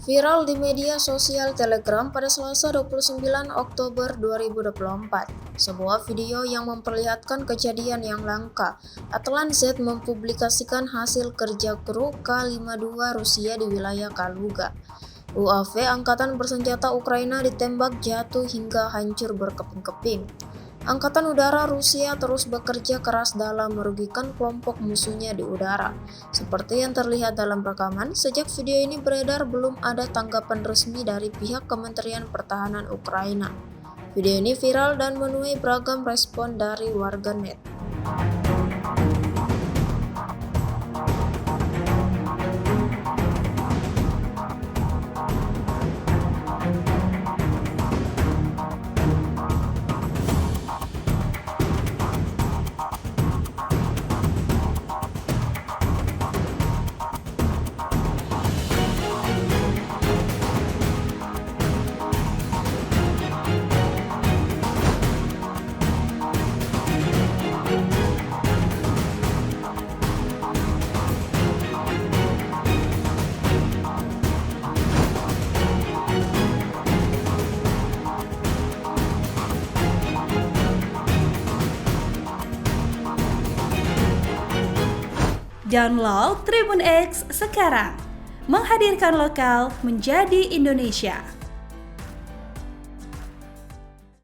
Viral di media sosial Telegram pada Selasa 29 Oktober 2024. Sebuah video yang memperlihatkan kejadian yang langka. Atlan Z mempublikasikan hasil kerja kru K-52 Rusia di wilayah Kaluga. UAV Angkatan Bersenjata Ukraina ditembak jatuh hingga hancur berkeping-keping. Angkatan Udara Rusia terus bekerja keras dalam merugikan kelompok musuhnya di udara. Seperti yang terlihat dalam rekaman, sejak video ini beredar belum ada tanggapan resmi dari pihak Kementerian Pertahanan Ukraina. Video ini viral dan menuai beragam respon dari warganet. Download Tribun X sekarang, menghadirkan lokal menjadi Indonesia.